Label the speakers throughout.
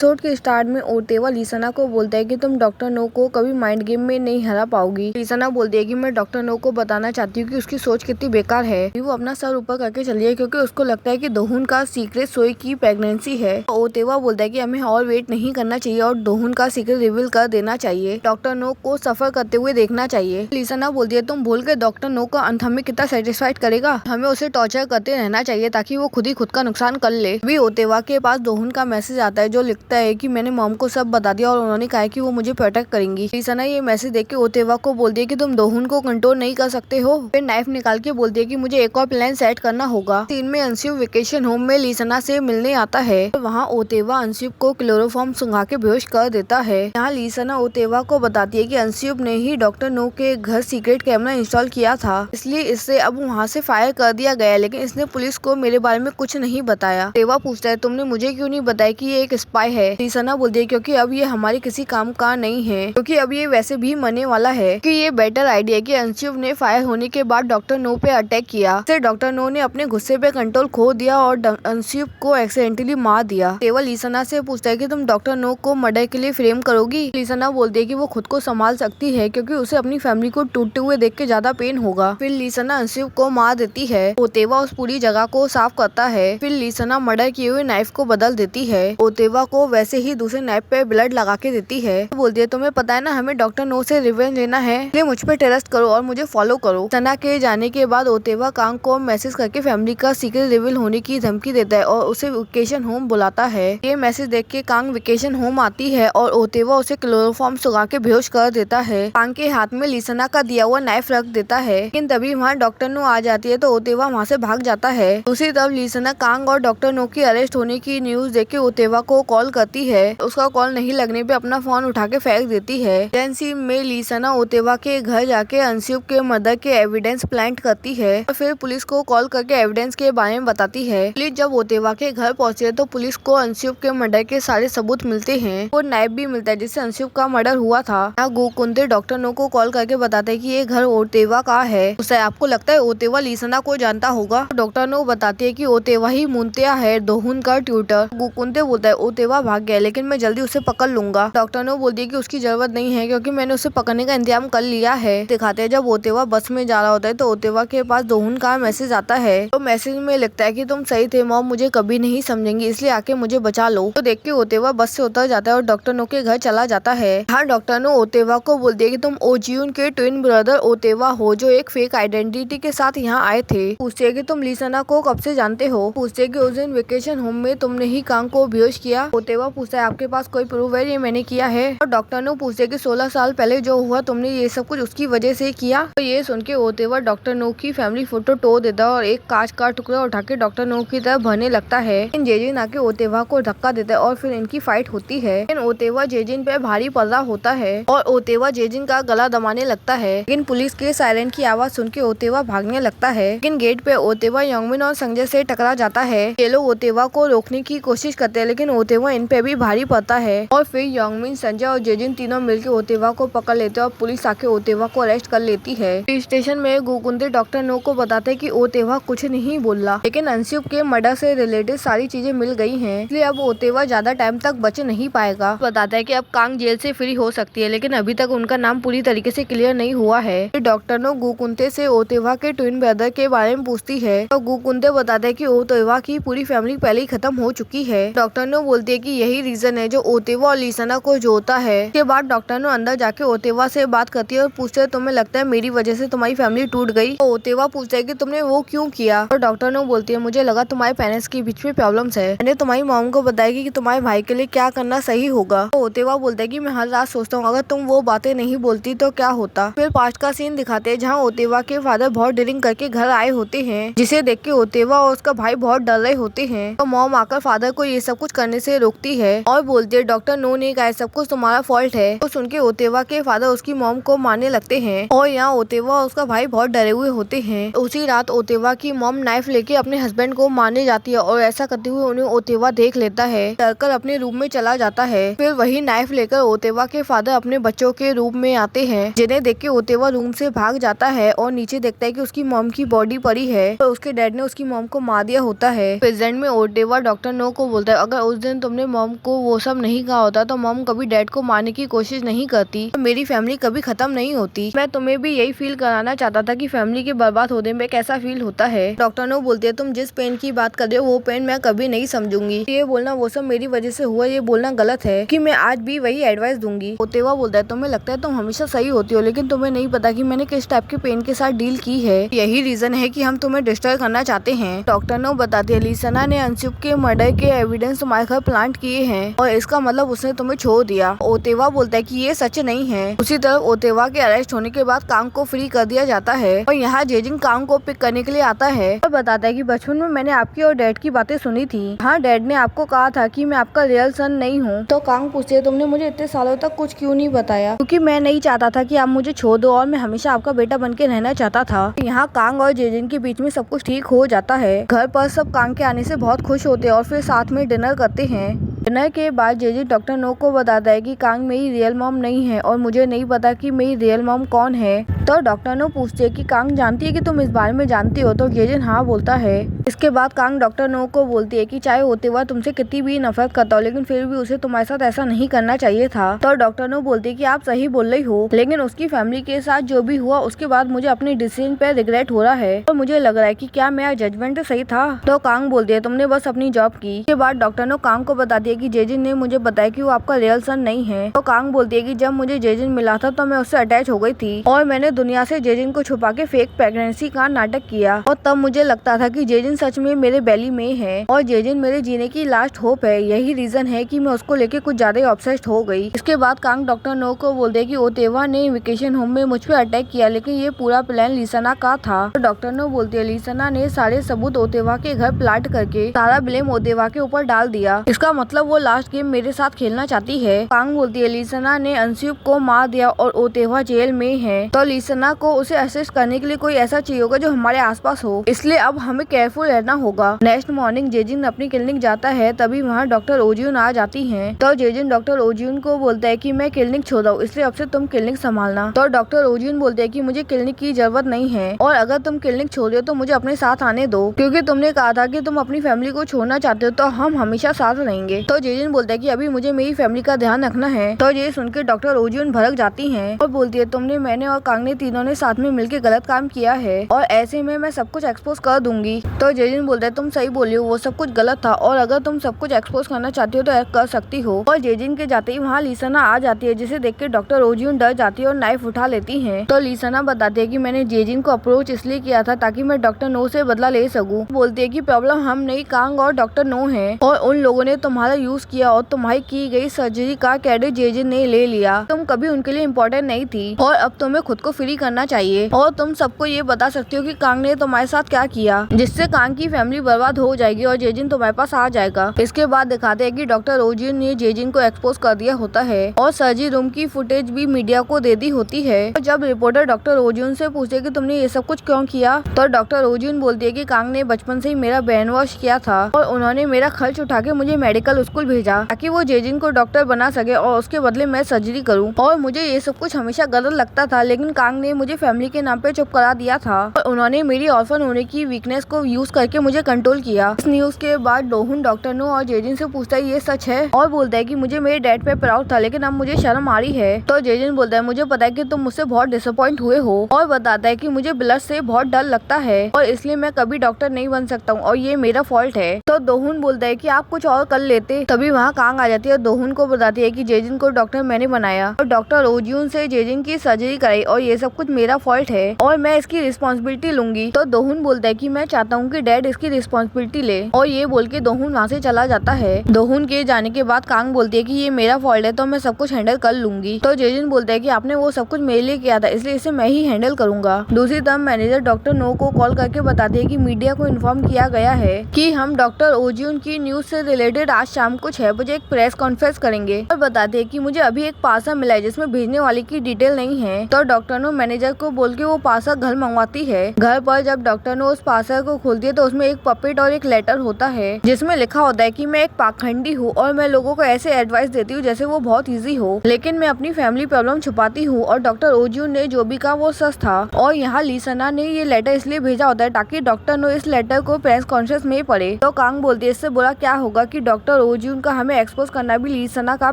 Speaker 1: Episode के start में ओतेवा लिसाना को बोलता है कि तुम डॉक्टर नो को कभी माइंड गेम में नहीं हरा पाओगी। लिसाना बोलती है कि मैं डॉक्टर नो को बताना चाहती हूँ कि उसकी सोच कितनी बेकार है। वो अपना सर ऊपर करके चली है क्योंकि उसको लगता है कि दोहुन का सीक्रेट सोई की प्रेगनेंसी है। ओतेवा बोलता है कि हमें और वेट नहीं करना चाहिए और दोहुन का सीक्रेट रिवील कर देना चाहिए। डॉक्टर नो को सफर करते हुए देखना चाहिए। लिसाना बोलती है तुम भूल के डॉक्टर नो का अंत हमें कितना सेटिस्फाइड करेगा, हमें उसे टॉर्चर करते रहना चाहिए ताकि वो खुद ही खुद का नुकसान कर ले। भी ओतेवा के पास दोहुन का मैसेज आता है जो लिखता है कि मैंने मॉम को सब बता दिया और उन्होंने कहा कि वो मुझे प्रोटेक्ट करेंगी। लिसाना ये मैसेज देख के ओतेवा को बोलती है कि तुम दोहुन को कंट्रोल नहीं कर सकते हो। फिर नाइफ निकाल के बोलती है कि मुझे एक और प्लान सेट करना होगा। सीन में अंशुप वेकेशन होम में लिसाना से मिलने आता है। वहाँ ओतेवा अंशुप को क्लोरोफॉर्म सुंघा के बेहोश कर देता है। यहाँ लिसाना ओतेवा को बताती है कि अंशुप ने ही डॉक्टर नो के घर सीक्रेट कैमरा इंस्टॉल किया था, इसलिए इससे अब वहाँ से फायर कर दिया गया, लेकिन इसने पुलिस को मेरे बारे में कुछ नहीं बताया। ओतेवा पूछता है तुमने मुझे क्यों नहीं बताया कि ये एक स्पाई है। लिसाना बोलती है क्योंकि अब ये हमारे किसी काम का नहीं है, क्योंकि अब ये वैसे भी मरने वाला है कि ये बेटर आइडिया है कि अंशुप ने फायर होने के बाद डॉक्टर नो पे अटैक किया। फिर डॉक्टर नो ने अपने गुस्से पे कंट्रोल खो दिया और अंशुप को एक्सीडेंटली मार दिया। केवल लिसाना से पूछता है कि तुम डॉक्टर नो को मर्डर के लिए फ्रेम करोगी। लिसाना बोलती है कि वो खुद को संभाल सकती है क्योंकि उसे अपनी फैमिली को टूटते हुए देख के ज्यादा पेन होगा। फिर लिसाना अंशुप को मार देती है। ओतेवा उस पूरी जगह को साफ करता है। फिर लिसाना मर्डर किए हुए नाइफ को बदल देती है। ओतेवा को वैसे ही दूसरे नाइफ पे ब्लड लगा के देती है। बोलती है तुम्हें पता है ना हमें डॉक्टर नो से रिवेंज लेना है, इसलिए मुझ पे ट्रस्ट करो और मुझे फॉलो करो। सना के जाने के बाद ओतेवा कांग को मैसेज करके फैमिली का सीक्रेट रिवील होने की धमकी देता है और उसे वेकेशन होम बुलाता है। ये मैसेज देख के कांग वेकेशन होम आती है और ओतेवा उसे क्लोरोफॉर्म सुखा के बेहोश कर देता है। कांग के हाथ में लिसाना का दिया हुआ नाइफ रख देता है, लेकिन तभी वहाँ डॉक्टर नो आ जाती है तो ओतेवा वहाँ से भाग जाता है। दूसरी तरफ लिसाना कांग और डॉक्टर नो की अरेस्ट होने की न्यूज देख के ओतेवा को कॉल करती है। उसका कॉल नहीं लगने पे अपना फोन उठा के फेंक देती है। सीन में लिसाना ओतेवा के घर जाके अंशुप के मर्डर के एविडेंस प्लांट करती है और फिर पुलिस को कॉल करके एविडेंस के बारे में बताती है। पुलिस जब ओतेवा के घर पहुंचे तो पुलिस को अंशुप के मर्डर के सारे सबूत मिलते हैं और नाइफ भी मिलता है जिससे अंशुप का मर्डर हुआ था। यहाँ गोकुंते डॉक्टर नो को कॉल करके बताते हैं कि ये घर ओतेवा का है। उससे आपको लगता है ओतेवा लिसाना को जानता होगा। डॉक्टर नो बताती है कि ओतेवा ही मुंतिया है, दोहुन का ट्यूटर। गोकुंते बोलता है ओतेवा भाग गया लेकिन मैं जल्दी उसे पकड़ लूंगा। डॉक्टर नो बोलती है कि उसकी जरूरत नहीं है क्योंकि मैंने उसे पकड़ने का इंतजाम कर लिया है। दिखाते हैं जब ओतेवा बस में जा रहा होता है तो ओतेवा के पास दोहुन का मैसेज आता है। तो मैसेज में लिखता है कि तुम सही थे मॉम, मुझे कभी नहीं समझेंगी इसलिए आके मुझे बचा लो। तो देख के ओतेवा बस से उतर जाता है और डॉक्टर नो के घर चला जाता है। हाँ, डॉक्टर नो ओतेवा को बोलती है कि तुम ओजियून के ट्विन ब्रदर ओतेवा हो जो एक फेक आइडेंटिटी के साथ यहाँ आए थे। पूछते है कि तुम लिसाना को कब से जानते हो। पूछते है कि उस दिन वेकेशन होम में तुमने ही कांग को बेहोश किया। ओतेवा पूछता है आपके पास कोई प्रूफ है ये मैंने किया है। और डॉक्टर नो पूछते कि 16 साल पहले जो हुआ तुमने ये सब कुछ उसकी वजह से किया। तो ये सुन के ओतेवा डॉक्टर नो की फैमिली फोटो तोड़ देता है और एक कांच का टुकड़ा उठा के डॉक्टर नो की तरफ भरने लगता है। लेकिन जेजिन आके ओतेवा को धक्का देता है और फिर इनकी फाइट होती है। लेकिन ओतेवा जेजिन पे भारी पड़ रहा होता है और ओतेवा जेजिन का गला दबाने लगता है। लेकिन पुलिस के सायरन की आवाज सुन के ओतेवा भागने लगता है। लेकिन गेट पे ओतेवा योंगमिन और संजय से टकरा जाता है। ये लोग ओतेवा को रोकने की कोशिश करते हैं लेकिन ओतेवा इन पे भी भारी पड़ता है और फिर योंगमिन, संजय और जेजिन तीनों मिलकर ओतेवा को पकड़ लेते हैं और पुलिस आके ओतेवा को अरेस्ट कर लेती है। स्टेशन में गोकुंते डॉक्टर नो को बताते कि ओतेवा कुछ नहीं बोल रहा, लेकिन अंशुप के मर्डर से रिलेटेड सारी चीजें मिल गई हैं, इसलिए अब ओतेवा ज्यादा टाइम तक बच नहीं पाएगा। बताता है कि अब कांग जेल से फ्री हो सकती है लेकिन अभी तक उनका नाम पूरी तरीके से क्लियर नहीं हुआ है। डॉक्टर नो गोकुंते से ओतेवा के ट्विन ब्रदर के बारे में पूछती है तो गोकुंते बताता है कि ओतेवा की पूरी फैमिली पहले ही खत्म हो चुकी है। डॉक्टर नो बोलती है कि यही रीजन है जो ओतेवा और लिसाना को जोड़ता है। इसके बाद डॉक्टर नो अंदर जाके ओतेवा से बात करती है और पूछते है तुम्हें लगता है मेरी वजह से तुम्हारी फैमिली टूट गई। तो ओतेवा पूछता है कि तुमने वो क्यों किया। और डॉक्टर नो बोलती है मुझे लगा तुम्हारे पेरेंट्स के बीच में प्रॉब्लम्स है, मैंने तुम्हारी मॉम को बताया कि तुम्हारे भाई के लिए क्या करना सही होगा। तो ओतेवा बोलता है कि मैं हर रात सोचता हूँ अगर तुम वो बातें नहीं बोलती तो क्या होता। फिर पास्ट का सीन दिखाते हैं जहाँ ओतेवा के फादर बहुत ड्रिंक करके घर आए होते हैं, जिसे देख के ओतेवा और उसका भाई बहुत डर रहे होते हैं। तो मॉम आकर फादर को ये सब कुछ करने से रोकती है और बोलती है डॉक्टर नो ने कहा सब कुछ तुम्हारा फॉल्ट है। तो सुन के ओतेवा के फादर उसकी मॉम को मारने लगते हैं और यहाँ ओतेवा और उसका भाई बहुत डरे हुए होते हैं। उसी रात ओतेवा की मॉम नाइफ लेके अपने हस्बैंड को मारने जाती है और ऐसा करते हुए उन्हें ओतेवा देख लेता है, डरकर अपने रूम में चला जाता है। फिर वही नाइफ लेकर ओतेवा के फादर अपने बच्चों के रूम में आते हैं, जिन्हें देख के ओतेवा रूम से भाग जाता है और नीचे देखता है कि उसकी मॉम की बॉडी पड़ी है और उसके डैड ने उसकी मॉम को मार दिया होता है। प्रेजेंट में ओतेवा डॉक्टर नो को बोलता है अगर उस दिन तुमने मॉम को वो सब नहीं कहा होता तो मॉम कभी डैड को मारने की कोशिश नहीं करती, तो मेरी फैमिली कभी खत्म नहीं होती। मैं तुम्हें भी यही फील कराना चाहता था कि फैमिली के बर्बाद होने में कैसा फील होता है। डॉक्टर नो बोलती है तुम जिस पेन की बात कर रहे हो वो पेन मैं कभी नहीं समझूंगी। ये बोलना वो सब मेरी वजह से हुआ ये बोलना गलत है कि मैं आज भी वही एडवाइस दूंगी। ओतेवा बोलता है तुम्हें लगता है तुम हमेशा सही होती हो, लेकिन तुम्हें नहीं पता कि मैंने किस टाइप के पेन के साथ डील की है। यही रीजन है कि हम तुम्हें डिस्टर्ब करना चाहते हैं। डॉक्टर नो बताती है लीसना ने अंशुप के मर्डर के एविडेंस तुम्हारे घर प्लांट किए हैं और इसका मतलब उसने तुम्हें छोड़ दिया। ओतेवा बोलता है कि ये सच नहीं है। उसी तरफ ओतेवा के अरेस्ट होने के बाद कांग को फ्री कर दिया जाता है और यहाँ जेजिन कांग को पिक करने के लिए आता है और बताता है कि बचपन में मैंने आपकी और डैड की बातें सुनी थी। हाँ, डैड ने आपको कहा था कि मैं आपका रियल सन नहीं हूँ। तो कांग पूछते है तुमने मुझे इतने सालों तक कुछ क्यों नहीं बताया? क्योंकि मैं नहीं चाहता था कि आप मुझे छोड़ दो और मैं हमेशा आपका बेटा बन के रहना चाहता था। यहाँ कांग और जेजिन के बीच में सब कुछ ठीक हो जाता है। घर पर सब कांग के आने से बहुत खुश होते हैं और फिर साथ में डिनर करते हैं। डिनर के बाद जेजिन डॉक्टर नो को बताता है कि कांग मेरी रियल मॉम नहीं है और मुझे नहीं पता कि मेरी रियल मॉम कौन है। तो डॉक्टर नो पूछते है कि कांग जानती है कि तुम इस बारे में जानती हो? तो जेजिन हाँ बोलता है। इसके बाद कांग डॉक्टर नो को बोलती है कि चाहे ओतेवा तुमसे कितनी भी नफरत करता हो लेकिन फिर भी उसे तुम्हारे साथ ऐसा नहीं करना चाहिए था। तो डॉक्टर नो बोलती है कि आप सही बोल रही हो, लेकिन उसकी फैमिली के साथ जो भी हुआ उसके बाद मुझे अपने डिसीजन पे रिग्रेट हो रहा है और मुझे लग रहा है कि क्या मेरा जजमेंट सही था। तो कांग बोलती है तुमने बस अपनी जॉब की। इसके बाद डॉक्टर नो कांग को बताती है कि जेजिन ने मुझे बताया कि वो आपका रियल सन नहीं है। तो कांग बोलती है कि जब मुझे जेजिन मिला था तो मैं उससे अटैच हो गई थी और मैंने दुनिया से जेजिन को छुपा के फेक प्रेगनेंसी का नाटक किया और तब मुझे लगता था कि जेजिन सच में मेरे बेली में है और जेजिन मेरे जीने की लास्ट होप है। यही रीजन है कि मैं उसको लेके कुछ ज्यादा ऑब्सेस्ड हो गई। इसके बाद कांग डॉक्टर नो को बोलते है कि ओतेवा ने वेकेशन होम में मुझ पे अटैक किया लेकिन ये पूरा प्लान लीसना का था। तो डॉक्टर नो बोलती है लीसना ने सारे सबूत ओतेवा के घर प्लांट करके सारा ब्लेम ओतेवा के ऊपर डाल दिया। इसका मतलब वो लास्ट गेम मेरे साथ खेलना चाहती है। कांग बोलती है लीसना ने अंशुप को मार दिया और ओतेवा जेल में है। तो लीसना को उसे असिस्ट करने के लिए कोई ऐसा चाहिए होगा जो हमारे आसपास हो, इसलिए अब हमें केयरफुल रहना होगा। नेक्स्ट मॉर्निंग जेजिन अपनी क्लिनिक जाता है, तभी वहाँ डॉक्टर ओजियून आ जाती हैं। तो जेजिन डॉक्टर ओजियून को बोलता है कि मैं क्लिनिक छोड़ रहा हूँ, इसलिए अब से तुम क्लिनिक संभालना। तो डॉक्टर ओजियून बोलते हैं कि मुझे क्लिनिक की जरूरत नहीं है और अगर तुम क्लिनिक छोड़ रहे हो तो मुझे अपने साथ आने दो, क्योंकि तुमने कहा था कि तुम अपनी फैमिली को छोड़ना चाहते हो, तो हम हमेशा साथ रहेंगे। तो जेजिन बोलता है कि अभी मुझे मेरी फैमिली का ध्यान रखना है। तो ये सुनकर डॉक्टर ओजियून भड़क जाती हैं और बोलती है तुमने, मैंने और कांग ने तीनों ने साथ में मिलकर गलत काम किया है और ऐसे में मैं सब कुछ एक्सपोज कर दूंगी। तो जेजिन बोलता है तुम सही बोली हो, वो सब कुछ गलत था और अगर तुम सब कुछ एक्सपोज करना चाहती हो तो कर सकती हो। और जेजिन के जाते ही वहाँ लीसना आ जाती है, जिसे देख के डॉक्टर ओजियून डर जाती है और नाइफ उठा लेती है। तो लीसना बताती है कि मैंने जेजिन को अप्रोच इसलिए किया था ताकि मैं डॉक्टर नो से बदला ले सकूं। बोलती है कि प्रॉब्लम हम नहीं, कांग और डॉक्टर नो है और उन लोगों ने तुम्हारा यूज किया और तुम्हारी की गई सर्जरी का क्रेडिट जेजिन ने ले लिया। तुम कभी उनके लिए इम्पोर्टेंट नहीं थी और अब तुम्हें खुद को फ्री करना चाहिए और तुम सबको ये बता सकती हो कि कांग ने तुम्हारे साथ क्या किया, जिससे कांग की फैमिली बर्बाद हो जाएगी और जेजिन तुम्हारे पास आ जाएगा। इसके बाद दिखाते हैं कि डॉक्टर ओजियून ने जेजिन को एक्सपोज कर दिया होता है और सर्जरी रूम की फुटेज भी मीडिया को दे दी होती है। और जब रिपोर्टर डॉक्टर ओजियून से पूछते हैं कि तुमने ये सब कुछ क्यों किया, तो डॉक्टर ओजियून बोलती है कि कांग ने बचपन से ही मेरा ब्रेन वॉश किया था और उन्होंने मेरा खर्च उठा के मुझे मेडिकल स्कूल भेजा ताकि वो जेजिन को डॉक्टर बना सके और उसके बदले मैं सर्जरी करूं। और मुझे ये सब कुछ हमेशा गलत लगता था, लेकिन कांग ने मुझे फैमिली के नाम पे चुप करा दिया था और उन्होंने मेरी ऑर्फन होने की वीकनेस को यूज करके मुझे कंट्रोल किया। इस न्यूज के बाद डोहुन डॉक्टर नो और जेजिन से पूछता है ये सच है और बोलता है कि मुझे मेरे डैड पे प्राउड था लेकिन अब मुझे शर्म आ रही है। तो जेजिन बोलता है मुझे पता है कि तुम मुझसे बहुत डिसअपॉइंट हुए हो और बताता है कि मुझे ब्लड से बहुत डर लगता है और इसलिए मैं कभी डॉक्टर नहीं बन सकता हूँ और ये मेरा फॉल्ट है। तो दोहुन बोलता है कि आप कुछ और कर लेते। तभी वहाँ कांग आ जाती है और दोहुन को बताती है कि जेजिन को डॉक्टर मैंने बनाया और डॉक्टर ओजियून से जेजिन की सर्जरी कराई और ये सब कुछ मेरा फॉल्ट है और मैं इसकी रिस्पॉन्सिबिलिटी लूंगी। तो दोहुन बोलता है कि मैं चाहता हूँ कि डैड इसकी रिस्पॉन्सिबिलिटी ले और ये बोल के दोहुन वहाँ से चला जाता है। दोहुन के जाने के बाद कांग बोलती है कि ये मेरा फॉल्ट है तो मैं सब कुछ हैंडल कर लूंगी। तो जेजिन बोलता है कि आपने वो सब कुछ मेरे लिए किया था इसलिए इसे मैं ही हैंडल करूंगा। दूसरी तरफ मैनेजर डॉक्टर नो को कॉल करके बताती है कि मीडिया को इन्फॉर्म किया गया है कि हम डॉक्टर ओजियून की न्यूज से रिलेटेड आज शाम को 6 बजे एक प्रेस कॉन्फ्रेंस करेंगे और बताते हैं कि मुझे अभी एक पार्सल मिला है जिसमें भेजने वाले की डिटेल नहीं है। तो डॉक्टर नो मैनेजर को बोल के वो पार्सल घर मंगवाती है। घर पर जब डॉक्टर नो उस पार्सल को खोलती है तो उसमें एक पपेट और एक लेटर होता है जिसमें लिखा होता है कि मैं एक पाखंडी हूँ और मैं लोगों को ऐसे एडवाइस देती हूँ जैसे वो बहुत ईजी हो, लेकिन मैं अपनी फैमिली प्रॉब्लम छुपाती हूँ और डॉक्टर ओजियून ने जो भी कहा वो सच था। और यहाँ लीसना ने ये लेटर इसलिए भेजा होता है ताकि डॉक्टर नो इस लेटर को प्रेस कॉन्फ्रेंस में पढ़े। तो कांग बोलती है इससे बुरा क्या होगा कि डॉक्टर जुन का हमें एक्सपोज करना भी लीसना का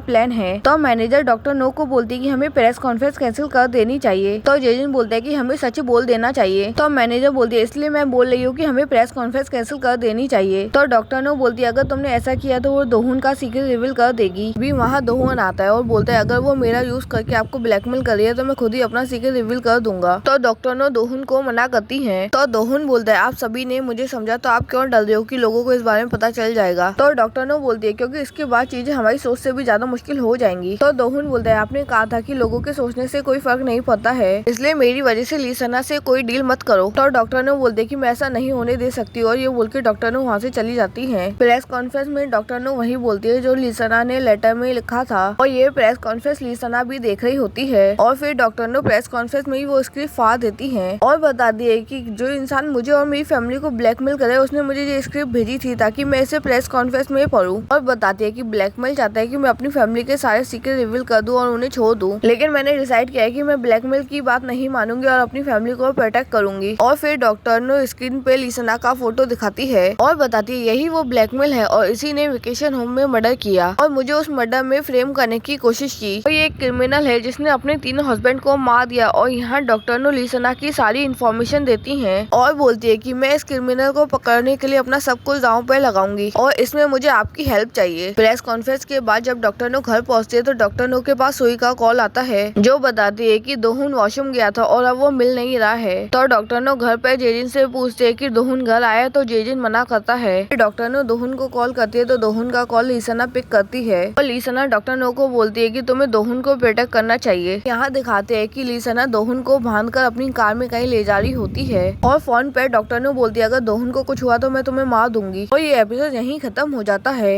Speaker 1: प्लान है। तो मैनेजर डॉक्टर नो को बोलती है कि हमें प्रेस कॉन्फ्रेंस कैंसिल कर देनी चाहिए। तो जेजिन बोलता है कि हमें सच बोल देना चाहिए। तो मैनेजर बोलती है इसलिए मैं बोल रही हूँ कि हमें प्रेस कॉन्फ्रेंस कैंसिल कर देनी चाहिए। तो डॉक्टर नो बोलती है अगर तुमने ऐसा किया तो वो दोहुन का सीक्रेट रिवील कर देगी। भी वहाँ दोहुन आता है और बोलता है अगर वो मेरा यूज करके आपको ब्लैकमेल कर रही है तो मैं खुद ही अपना सीक्रेट रिवील कर दूंगा। तो डॉक्टर नो दोहुन को मना करती है। तो दोहुन बोलता है आप सभी ने मुझे समझा तो आप क्यों डर रहे हो कि लोगों को इस बारे में पता चल जाएगा। तो डॉक्टर नो बोलती है क्योंकि इसके बाद चीजें हमारी सोच से भी ज्यादा मुश्किल हो जाएंगी। तो दोहुन बोलता है आपने कहा था कि लोगों के सोचने से कोई फर्क नहीं पड़ता है, इसलिए मेरी वजह से लीसना से कोई डील मत करो। तो डॉक्टर नो बोलते कि मैं ऐसा नहीं होने दे सकती और ये बोल के डॉक्टर नो वहाँ से चली जाती है। प्रेस कॉन्फ्रेंस में डॉक्टर नो वही बोलती है जो लीसना ने लेटर में लिखा था और ये प्रेस कॉन्फ्रेंस लीसना भी देख रही होती है और फिर डॉक्टर नो प्रेस कॉन्फ्रेंस में ही वो स्क्रिप्ट फाड़ देती है और बताती है कि जो इंसान मुझे और मेरी फैमिली को ब्लैकमेल करे उसने मुझे ये स्क्रिप्ट भेजी थी ताकि मैं इसे प्रेस कॉन्फ्रेंस में पढूं और बताती है कि ब्लैकमेल चाहता है कि मैं अपनी फैमिली के सारे सीक्रेट रिवील कर दूं और उन्हें छोड़ दूं, लेकिन मैंने डिसाइड किया है कि मैं ब्लैकमेल की बात नहीं मानूंगी और अपनी फैमिली को प्रोटेक्ट करूंगी। और फिर डॉक्टर नो स्क्रीन पे लीसना का फोटो दिखाती है और बताती है यही वो ब्लैकमेल है और इसी ने वेकेशन होम में मर्डर किया और मुझे उस मर्डर में फ्रेम करने की कोशिश की और ये एक क्रिमिनल है जिसने अपने तीनों हस्बैंड को मार दिया। और यहाँ डॉक्टर नो लीसना की सारी इन्फॉर्मेशन देती है और बोलती है कि मैं इस क्रिमिनल को पकड़ने के लिए अपना सब कुछ दांव पे लगाऊंगी और इसमें मुझे आपकी हेल्प चाहिए। प्रेस कॉन्फ्रेंस के बाद जब डॉक्टर नो घर पहुँचते है तो डॉक्टर नो के पास सुई का कॉल आता है जो बताती है कि दोहुन वॉशरूम गया था और अब वो मिल नहीं रहा है। तो डॉक्टर नो घर पे जेजिन से पूछते है कि दोहुन घर आया तो जेजिन मना करता है। डॉक्टर नो दोहुन को कॉल करती है तो दोहुन का कॉल लीसना पिक करती है और लीसना डॉक्टर नो को बोलती है कि तुम्हें दोहुन को प्रोटेक्ट करना चाहिए। यहाँ दिखाते हैं कि लीसना दोहुन को बांधकर अपनी कार में कहीं ले जा रही होती है और फोन पे डॉक्टर नो बोलती है अगर दोहुन को कुछ हुआ तो मैं तुम्हें मार दूंगी। और ये एपिसोड यहीं खत्म हो जाता है।